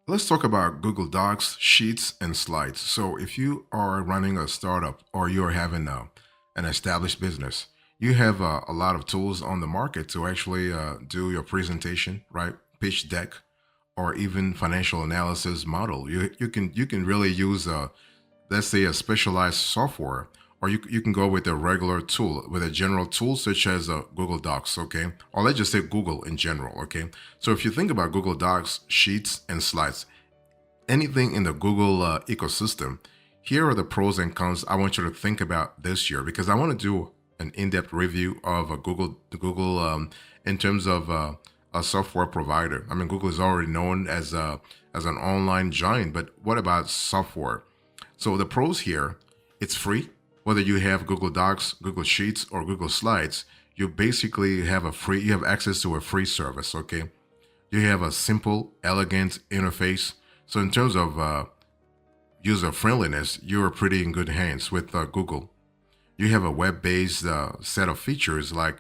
Let's talk about Google Docs, Sheets, and Slides. So, if you are running a startup or you're having an established business, you have a lot of tools on the market to actually do your presentation, right? Pitch deck, or even financial analysis model. You can really use let's say a specialized software, or you can go with a regular tool, with a general tool such as Google Docs, okay, or let's just say Google in general, okay. So if you think about Google Docs, Sheets, and Slides, anything in the Google ecosystem, here are the pros and cons I want you to think about this year, because I want to do an in-depth review of Google in terms of a software provider. I mean, Google is already known as an online giant, but what about software? So the pros here, it's free. Whether you have Google Docs, Google Sheets, or Google Slides, you basically you have access to a free service, okay? You have a simple, elegant interface. So in terms of user friendliness, you're pretty in good hands with Google. You have a web-based set of features like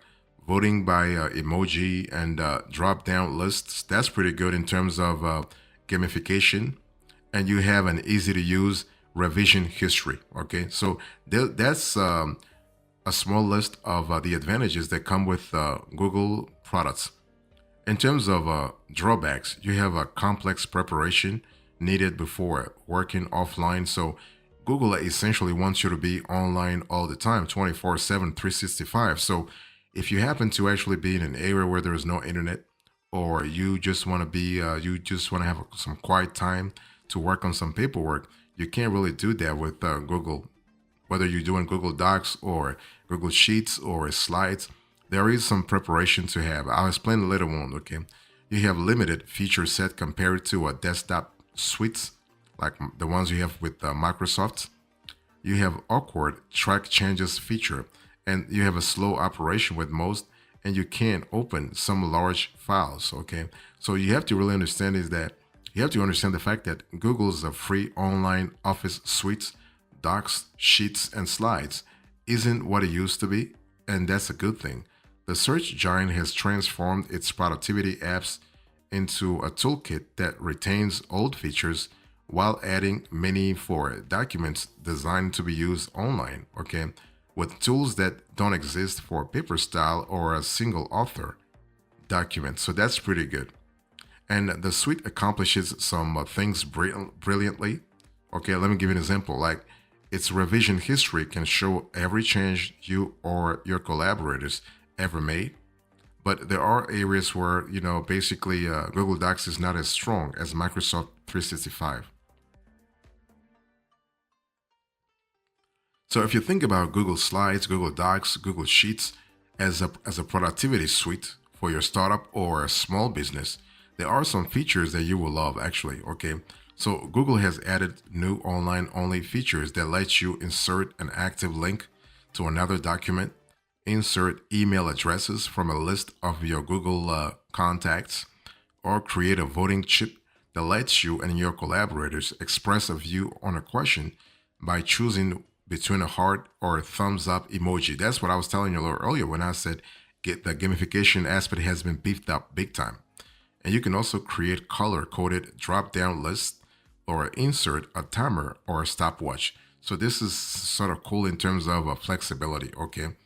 voting by emoji and drop-down lists. That's pretty good in terms of gamification, and you have an easy-to-use revision history. Okay, so that's a small list of the advantages that come with Google products. In terms of drawbacks, you have a complex preparation needed before working offline. So Google essentially wants you to be online all the time, 24/7, 365. So if you happen to actually be in an area where there is no internet, or you just want to have some quiet time to work on some paperwork, you can't really do that with Google. Whether you're doing Google Docs or Google Sheets or Slides, there is some preparation to have. I'll explain later on, okay? You have limited feature set compared to a desktop suites like the ones you have with Microsoft. You have awkward track changes feature, and you have a slow operation with most, and you can't open some large files, okay? So you have to really understand is that you have to understand the fact that Google's a free online office suites, docs, sheets, and slides isn't what it used to be, and that's a good thing. The search giant has transformed its productivity apps into a toolkit that retains old features while adding many for documents designed to be used online, okay, with tools that don't exist for paper style or a single author document. So that's pretty good. And the suite accomplishes some things brilliantly. Okay, let me give you an example. Like its revision history can show every change you or your collaborators ever made. But there are areas where, basically Google Docs is not as strong as Microsoft 365. So if you think about Google Slides, Google Docs, Google Sheets as a productivity suite for your startup or a small business, there are some features that you will love actually, okay? So Google has added new online only features that let you insert an active link to another document, insert email addresses from a list of your Google contacts, or create a voting chip that lets you and your collaborators express a view on a question by choosing between a heart or a thumbs up emoji. That's what I was telling you a little earlier when I said get the gamification aspect has been beefed up big time. And you can also create color coded drop down lists or insert a timer or a stopwatch. So this is sort of cool in terms of flexibility, okay?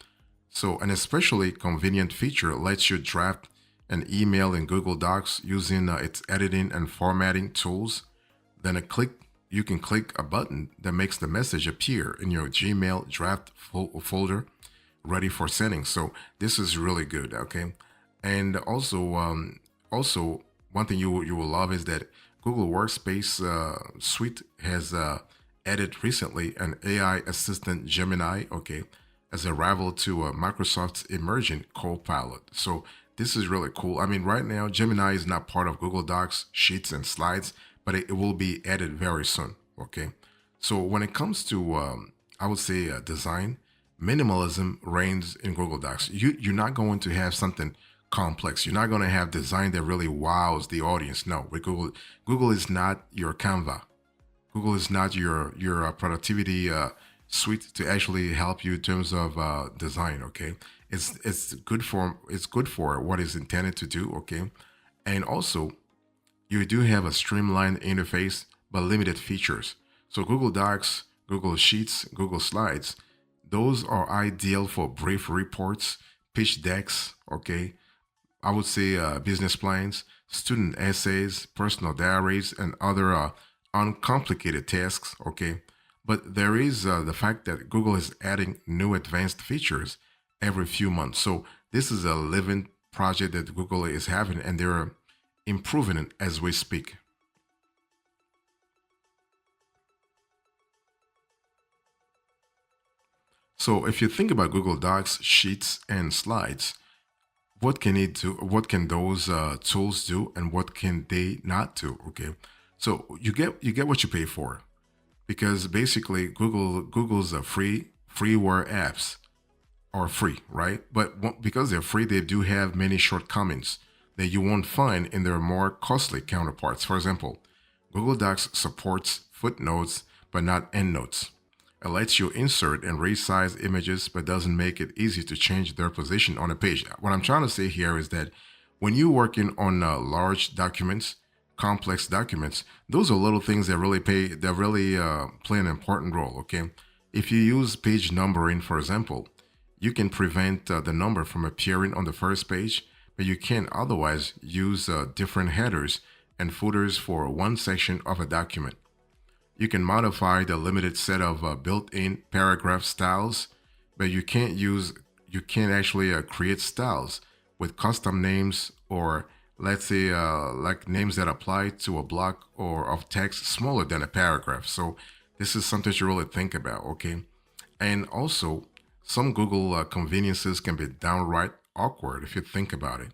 So an especially convenient feature lets you draft an email in Google Docs using its editing and formatting tools. Then you can click a button that makes the message appear in your Gmail draft folder, ready for sending. So this is really good, okay? And also one thing you will love is that Google Workspace Suite has added recently an AI assistant Gemini, okay, as a rival to Microsoft's emerging Copilot. So this is really cool. I mean, right now Gemini is not part of Google Docs, Sheets, and Slides, but it will be added very soon. Okay, so when it comes to, I would say, design, minimalism reigns in Google Docs. You're not going to have something complex. You're not going to have design that really wows the audience. No, with Google is not your Canva. Google is not your productivity suite to actually help you in terms of design. Okay, it's good for what it's intended to do. Okay, and also you do have a streamlined interface but limited features. So Google Docs, Google Sheets, Google Slides, those are ideal for brief reports, pitch decks, okay? I would say business plans, student essays, personal diaries, and other uncomplicated tasks, okay? But there is the fact that Google is adding new advanced features every few months. So this is a living project that Google is having, and they're improving it as we speak. So if you think about Google Docs, Sheets, and Slides, what can it do? What can those tools do, and what can they not do? Okay, so you get what you pay for, because basically Google's freeware apps are free, right? But because they're free, they do have many shortcomings that you won't find in their more costly counterparts. For example, Google Docs supports footnotes but not endnotes. It lets you insert and resize images but doesn't make it easy to change their position on a page. What I'm trying to say here is that when you're working on large documents, complex documents, those are little things that really play an important role. Okay, if you use page numbering, for example, you can prevent the number from appearing on the first page, but you can otherwise use different headers and footers for one section of a document. You can modify the limited set of built-in paragraph styles, but you can't actually create styles with custom names, or let's say like names that apply to a block or of text smaller than a paragraph. So this is something to really think about, okay? And also, some Google conveniences can be downright awkward if you think about it.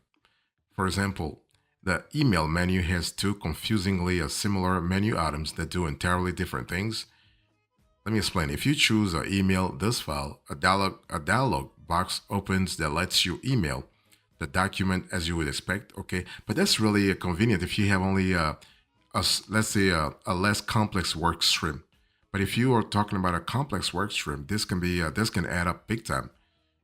For example, the email menu has two confusingly similar menu items that do entirely different things. Let me explain. If you choose email this file, a dialog box opens that lets you email the document as you would expect. Okay, but that's really convenient if you have only let's say a less complex work stream. But if you are talking about a complex work stream, this can add up big time.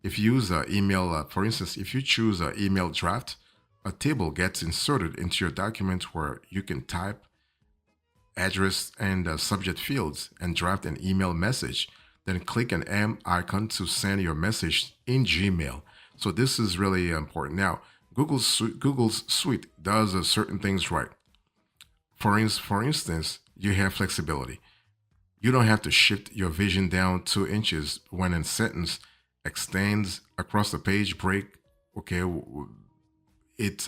If you use email, for instance, if you choose email draft, a table gets inserted into your document where you can type address and subject fields and draft an email message. Then click an M icon to send your message in Gmail. So this is really important. Now, Google's suite does certain things right. For instance, you have flexibility. You don't have to shift your vision down 2 inches when a sentence extends across the page break. Okay, it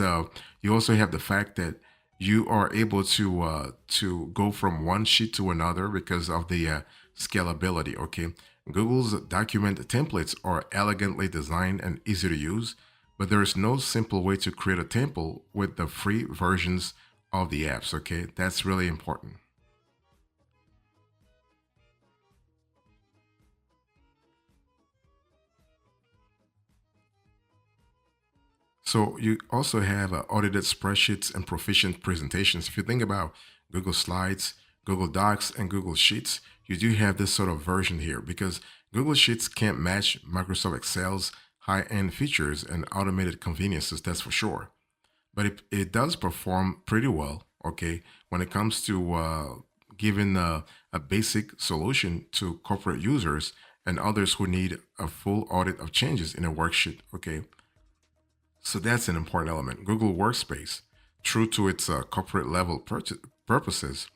you also have the fact that you are able to go from one sheet to another because of the scalability. Okay, Google's document templates are elegantly designed and easy to use, but there is no simple way to create a template with the free versions of the apps. Okay, that's really important. So you also have audited spreadsheets and proficient presentations. If you think about Google Slides, Google Docs, and Google Sheets, you do have this sort of version here because Google Sheets can't match Microsoft Excel's high-end features and automated conveniences, that's for sure. But it does perform pretty well, okay, when it comes to giving a basic solution to corporate users and others who need a full audit of changes in a worksheet, okay? So that's an important element. Google Workspace, true to its corporate level purposes,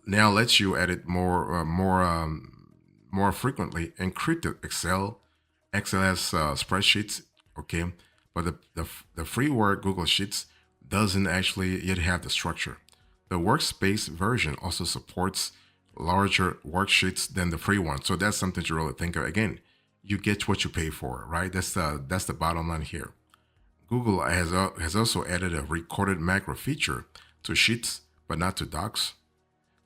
now lets you edit more frequently encrypted XLS spreadsheets. Okay, but the freeware Google Sheets doesn't actually yet have the structure. The Workspace version also supports larger worksheets than the free one, so that's something to really think of. Again, you get what you pay for, right? That's the bottom line here. Google has also added a recorded macro feature to Sheets, but not to Docs.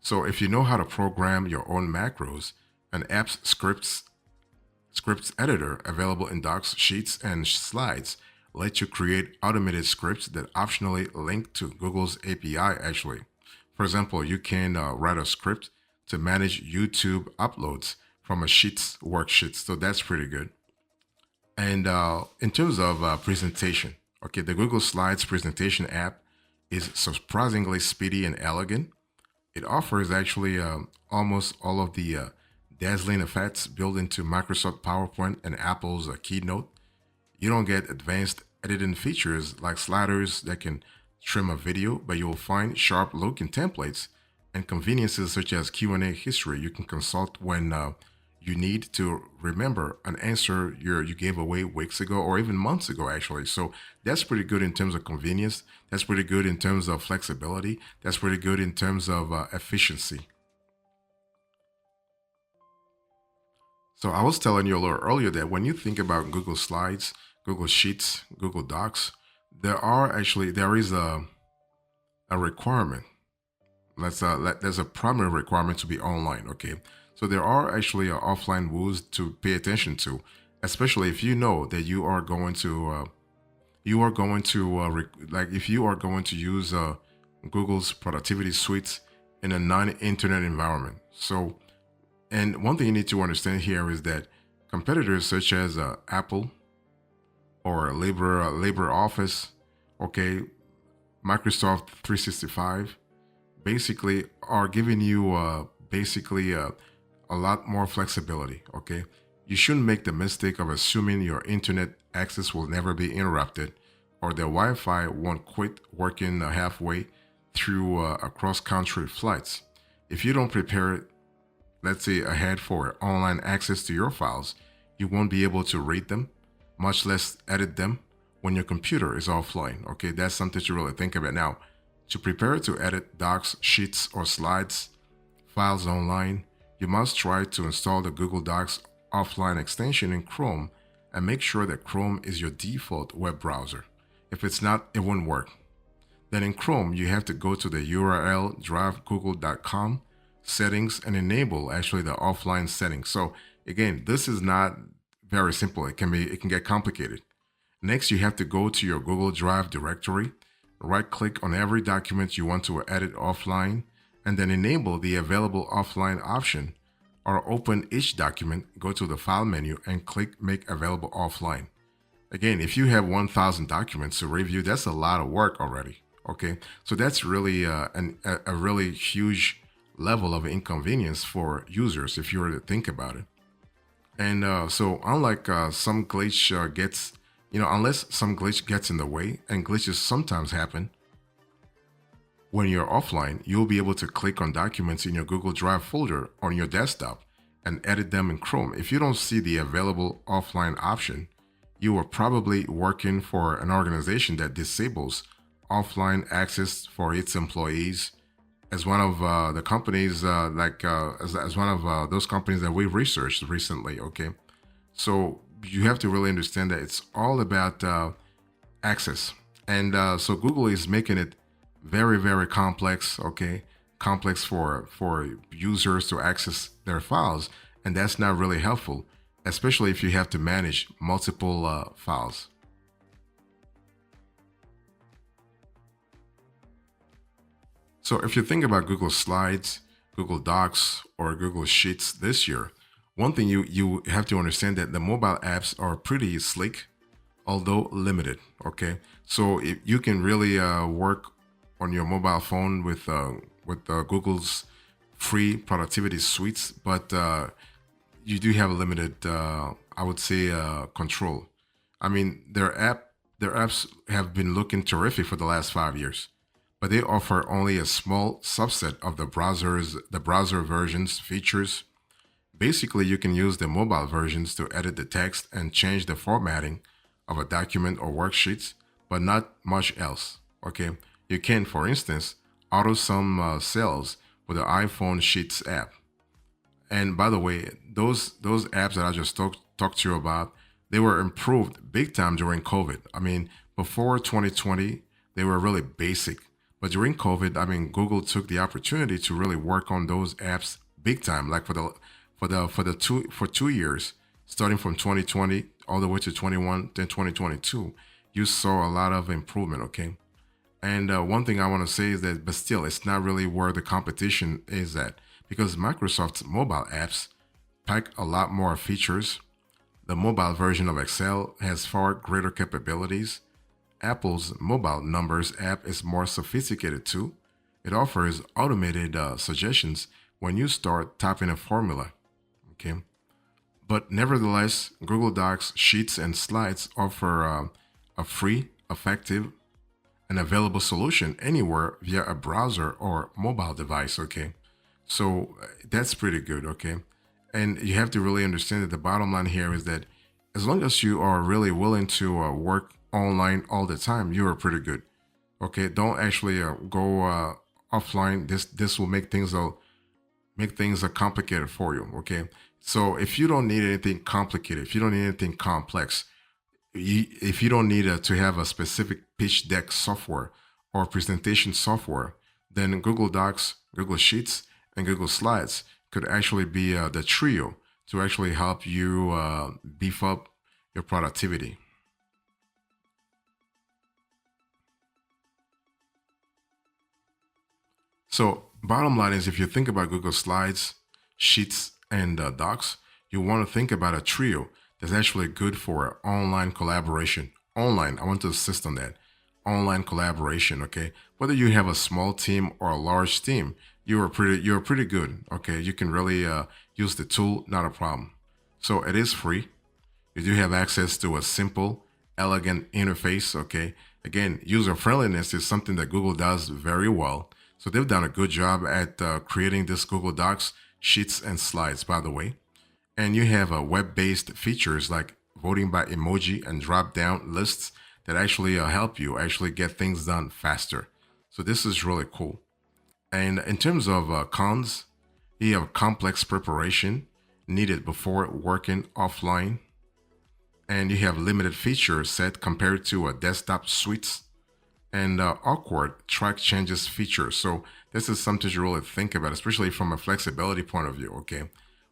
So if you know how to program your own macros, an app's scripts editor available in Docs, Sheets, and Slides lets you create automated scripts that optionally link to Google's API actually. For example, you can write a script to manage YouTube uploads from a Sheets worksheet. So that's pretty good. And in terms of presentation, okay, the Google Slides presentation app is surprisingly speedy and elegant. It offers actually almost all of the dazzling effects built into Microsoft PowerPoint and Apple's Keynote. You don't get advanced editing features like sliders that can trim a video, but you will find sharp looking templates and conveniences such as Q&A history you can consult when you need to remember an answer you gave away weeks ago or even months ago actually. So that's pretty good in terms of convenience. That's pretty good in terms of flexibility. That's pretty good in terms of efficiency. So I was telling you a little earlier that when you think about Google Slides, Google Sheets, Google Docs, there is a requirement. There's a primary requirement to be online. Okay, so there are actually offline rules to pay attention to, especially if you know that like if you are going to use Google's productivity suites in a non-internet environment. So, and one thing you need to understand here is that competitors such as Apple or Labor Office, okay, Microsoft 365, basically are giving you a lot more flexibility. Okay, you shouldn't make the mistake of assuming your internet access will never be interrupted or the Wi-Fi won't quit working halfway through across country flights. If you don't prepare, let's say, ahead for online access to your files, you won't be able to read them, much less edit them when your computer is offline. Okay, that's something to really think about. Now, to prepare to edit docs, sheets, or slides files online, you must try to install the Google Docs offline extension in Chrome and make sure that Chrome is your default web browser. If it's not, it won't work. Then in Chrome, you have to go to the URL drivegoogle.com settings and enable actually the offline settings. So again, this is not very simple. It can get complicated. Next, you have to go to your Google Drive directory, right click on every document you want to edit offline, and then enable the available offline option, or open each document, go to the file menu and click make available offline. Again, if you have 1,000 documents to review, that's a lot of work already. Okay, so that's really a really huge level of inconvenience for users if you were to think about it. And so unlike some glitch gets, unless some glitch gets in the way, and glitches sometimes happen, when you're offline, you'll be able to click on documents in your Google Drive folder on your desktop and edit them in Chrome. If you don't see the available offline option, you are probably working for an organization that disables offline access for its employees. As one of the companies, as one of those companies that we researched recently. Okay, so you have to really understand that it's all about access, and so Google is making it very, very complex. Okay, complex for users to access their files, and that's not really helpful, especially if you have to manage multiple files. So if you think about Google Slides, Google Docs, or Google Sheets this year, one thing you have to understand that the mobile apps are pretty slick, although limited. Okay, so if you can really work on your mobile phone with Google's free productivity suites, but you do have a limited, I would say, control. I mean, their apps have been looking terrific for the last 5 years, but they offer only a small subset of the browser versions features. Basically, you can use the mobile versions to edit the text and change the formatting of a document or worksheets, but not much else. Okay, you can, for instance, auto sum cells with the iPhone Sheets app. And by the way, those apps that I just talked to you about, they were improved big time during COVID. I mean, before 2020, they were really basic, but during COVID, I mean, Google took the opportunity to really work on those apps big time, like for 2 years, starting from 2020 all the way to 21, then 2022. You saw a lot of improvement. Okay. And one thing I want to say is that, but still, it's not really where the competition is at, because Microsoft's mobile apps pack a lot more features. The mobile version of Excel has far greater capabilities, Apple's mobile numbers app is more sophisticated too. It offers automated suggestions when you start typing a formula. Okay, but nevertheless, Google Docs, Sheets, and Slides offer a free, effective, and available solution anywhere via a browser or mobile device. Okay, so that's pretty good. Okay, and you have to really understand that the bottom line here is that as long as you are really willing to work online all the time, you are pretty good. Okay, don't actually go offline. This will make things complicated for you. Okay, so if you don't need anything complicated, if you don't need anything complex, if you don't need to have a specific pitch deck software or presentation software, then Google Docs, Google Sheets, and Google Slides could actually be the trio to actually help you beef up your productivity. So, bottom line is if you think about Google Slides, Sheets, and Docs, you want to think about a trio that's actually good for online collaboration. Online, I want to insist on that. Online collaboration, okay? Whether you have a small team or a large team, you're pretty good, okay? You can really use the tool, not a problem. So it is free. You do have access to a simple, elegant interface. Okay. Again, user friendliness is something that Google does very well. So they've done a good job at creating this Google Docs, Sheets, and Slides, by the way. And you have web-based features like voting by emoji and drop-down lists that actually help you actually get things done faster. So this is really cool. And in terms of cons, you have complex preparation needed before working offline, and you have limited feature set compared to a desktop suites and awkward track changes features. So this is something to really think about, especially from a flexibility point of view. Okay,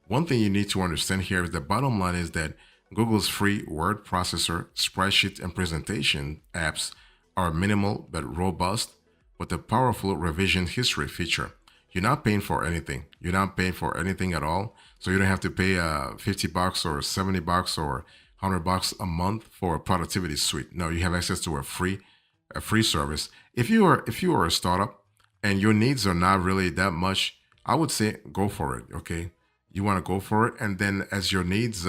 one thing you need to understand here is the bottom line is that Google's free word processor, spreadsheet, and presentation apps are minimal but robust with a powerful revision history feature. You're not paying for anything. You're not paying for anything at all. So you don't have to pay $50 or $70 or $100 a month for a productivity suite. No, you have access to a free service. If you are a startup and your needs are not really that much, I would say go for it. Okay, you want to go for it, and then as your needs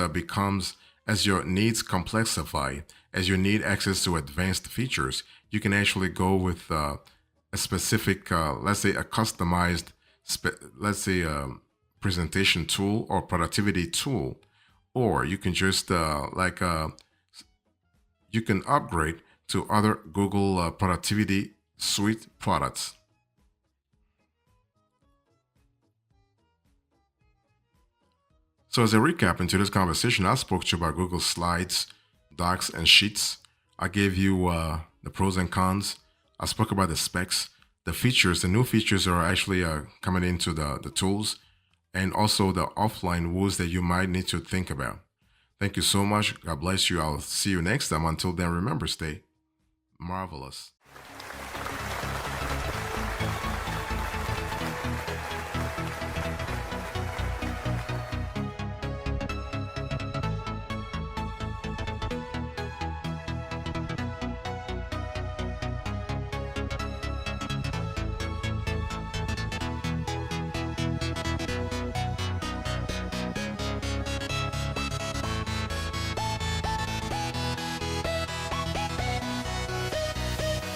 as your needs complexify, as you need access to advanced features, you can actually go with a specific, let's say, a customized, let's say, presentation tool or productivity tool, or you can just you can upgrade to other Google productivity suite products. So as a recap into this conversation, I spoke to you about Google Slides, Docs, and Sheets. I gave you the pros and cons. I spoke about the specs, the features. The new features are actually coming into the tools, and also the offline rules that you might need to think about. Thank you so much. God bless you. I'll see you next time. Until then, remember, stay marvelous.